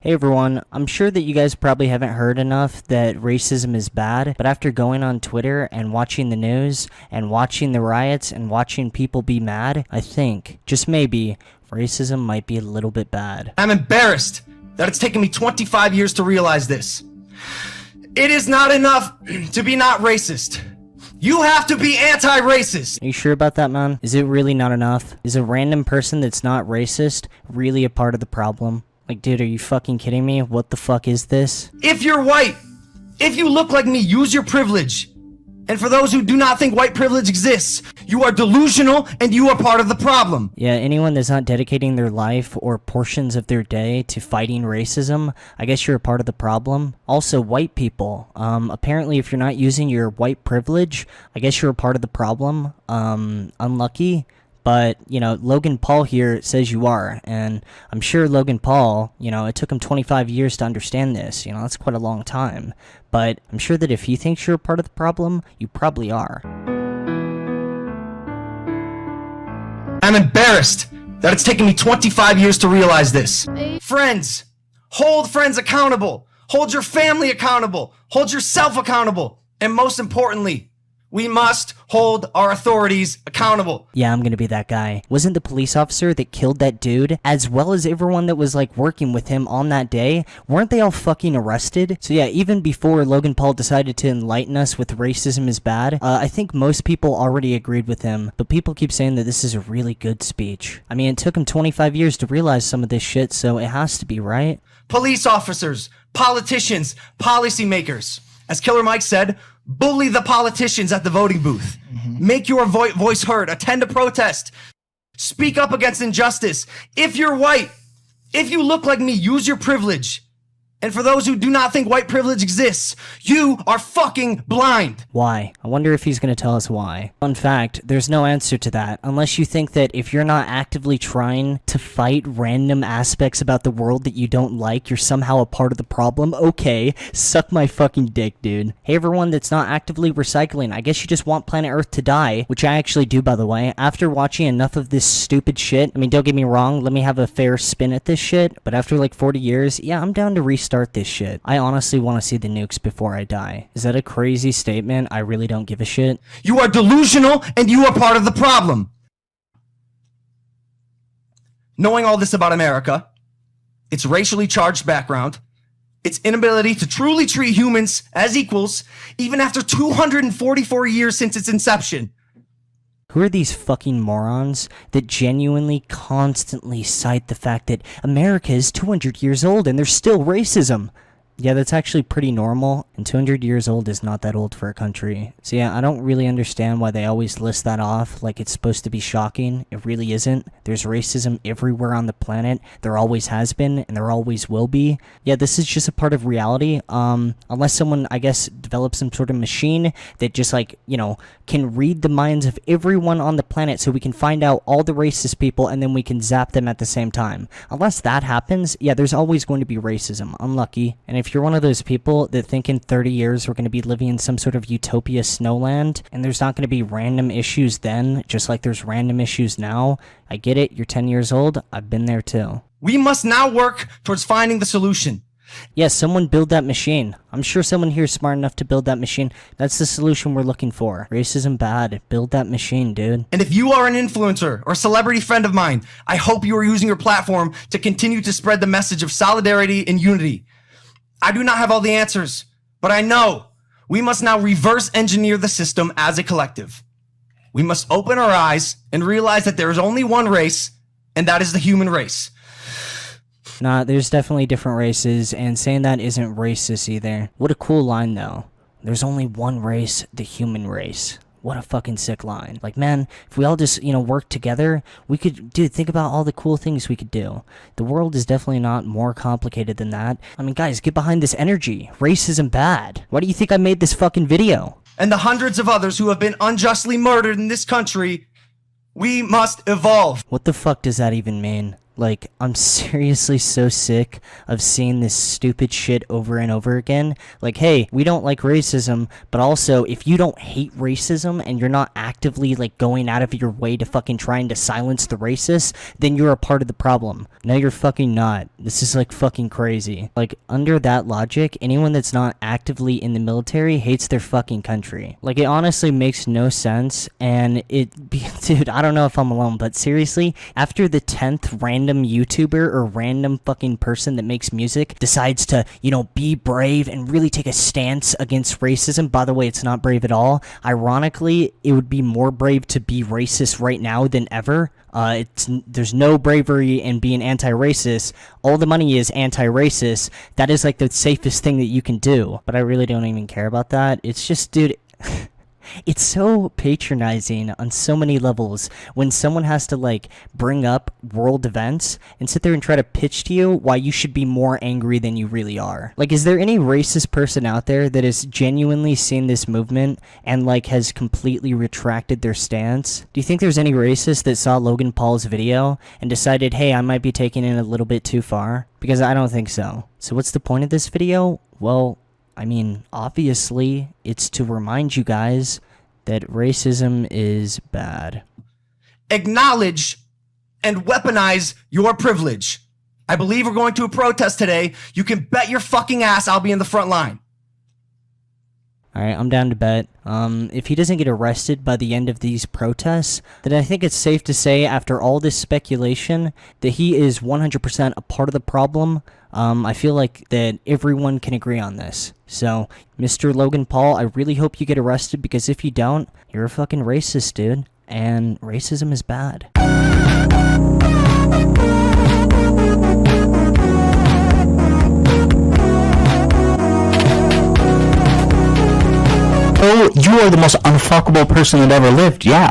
Hey everyone, I'm sure that you guys probably haven't heard enough that racism is bad, but after going on Twitter and watching the news and watching the riots and watching people be mad, I think, just maybe, racism might be a little bit bad. I'm embarrassed that it's taken me 25 years to realize this. It is not enough to be not racist. You have to be anti-racist. Are you sure about that, man? Is it really not enough? Is a random person that's not racist really a part of the problem? Like, dude, are you fucking kidding me? What the fuck is this? If you're white, if you look like me, use your privilege. And for those who do not think white privilege exists, you are delusional and you are part of the problem. Yeah, anyone that's not dedicating their life or portions of their day to fighting racism, I guess you're a part of the problem. Also, white people. Apparently, if you're not using your white privilege, I guess you're a part of the problem. Unlucky. But, you know, Logan Paul here says you are, and I'm sure Logan Paul, you know, it took him 25 years to understand this, you know, that's quite a long time. But I'm sure that if he thinks you're a part of the problem, you probably are. I'm embarrassed that it's taken me 25 years to realize this. Friends, hold friends accountable. Hold your family accountable. Hold yourself accountable. And most importantly, we must hold our authorities accountable. Yeah, I'm gonna be that guy. Wasn't the police officer that killed that dude, as well as everyone that was like working with him on that day, weren't they all fucking arrested? So yeah, even before Logan Paul decided to enlighten us with racism is bad, I think most people already agreed with him, but people keep saying that this is a really good speech. I mean, it took him 25 years to realize some of this shit, so it has to be, right? Police officers, politicians, policymakers. As Killer Mike said, bully the politicians at the voting booth. Make your voice heard. Attend a protest. Speak up against injustice. If you're white, if you look like me, use your privilege. And for those who do not think white privilege exists, you are fucking blind. Why? I wonder if he's going to tell us why. Fun fact, there's no answer to that, unless you think that if you're not actively trying to fight random aspects about the world that you don't like, you're somehow a part of the problem. Okay, suck my fucking dick, dude. Hey everyone that's not actively recycling, I guess you just want planet Earth to die, which I actually do, by the way. After watching enough of this stupid shit, I mean, don't get me wrong, let me have a fair spin at this shit, but after like 40 years, yeah, I'm down to restart this shit. I honestly want to see the nukes before I die. Is that a crazy statement? I really don't give a shit. You are delusional and you are part of the problem. Knowing all this about America, its racially charged background, its inability to truly treat humans as equals, even after 244 years since its inception. Who are these fucking morons that genuinely constantly cite the fact that America is 200 years old and there's still racism? Yeah, that's actually pretty normal, and 200 years old is not that old for a country. So yeah, I don't really understand why they always list that off like it's supposed to be shocking. It really isn't. There's racism everywhere on the planet. There always has been, and there always will be. Yeah, this is just a part of reality. Unless someone, I guess, develops some sort of machine that just like, you know, can read the minds of everyone on the planet so we can find out all the racist people and then we can zap them at the same time. Unless that happens, yeah, there's always going to be racism. Unlucky. And if you're one of those people that think in 30 years we're going to be living in some sort of utopia snowland and there's not going to be random issues then, just like there's random issues now, I get it, you're 10 years old, I've been there too. We must now work towards finding the solution. Yes, someone build that machine. I'm sure someone here is smart enough to build that machine. That's the solution we're looking for. Racism bad. Build that machine, dude. And if you are an influencer or celebrity friend of mine, I hope you are using your platform to continue to spread the message of solidarity and unity. I do not have all the answers, but I know we must now reverse engineer the system as a collective. We must open our eyes and realize that there is only one race, and that is the human race. Nah, there's definitely different races, and saying that isn't racist either. What a cool line, though. There's only one race, the human race. What a fucking sick line. Like, man, if we all just, you know, work together, we could, dude, think about all the cool things we could do. The world is definitely not more complicated than that. I mean, guys, get behind this energy. Racism bad. Why do you think I made this fucking video? And the hundreds of others who have been unjustly murdered in this country, we must evolve. What the fuck does that even mean? Like, I'm seriously so sick of seeing this stupid shit over and over again. Like, hey, we don't like racism, but also, if you don't hate racism and you're not actively, like, going out of your way to fucking trying to silence the racists, then you're a part of the problem. No, you're fucking not. This is, like, fucking crazy. Like, under that logic, anyone that's not actively in the military hates their fucking country. Like, it honestly makes no sense, and dude, I don't know if I'm alone, but seriously, after the 10th random YouTuber or random fucking person that makes music decides to, you know, be brave and really take a stance against racism, by the way, it's not brave at all. Ironically, it would be more brave to be racist right now than ever. There's no bravery in being anti-racist. All the money is anti-racist. That is like the safest thing that you can do. But I really don't even care about that. It's just, dude, it's so patronizing on so many levels when someone has to, like, bring up world events and sit there and try to pitch to you why you should be more angry than you really are. Like, is there any racist person out there that has genuinely seen this movement and, like, has completely retracted their stance? Do you think there's any racist that saw Logan Paul's video and decided, hey, I might be taking it a little bit too far? Because I don't think so. So what's the point of this video? Well, I mean, obviously, it's to remind you guys that racism is bad. Acknowledge and weaponize your privilege. I believe we're going to a protest today. You can bet your fucking ass I'll be in the front line. Alright, I'm down to bet. If he doesn't get arrested by the end of these protests, then I think it's safe to say, after all this speculation, that he is 100% a part of the problem. I feel like that everyone can agree on this. So, Mr. Logan Paul, I really hope you get arrested, because if you don't, you're a fucking racist, dude. And racism is bad. Oh, you are the most unfuckable person that ever lived, yeah.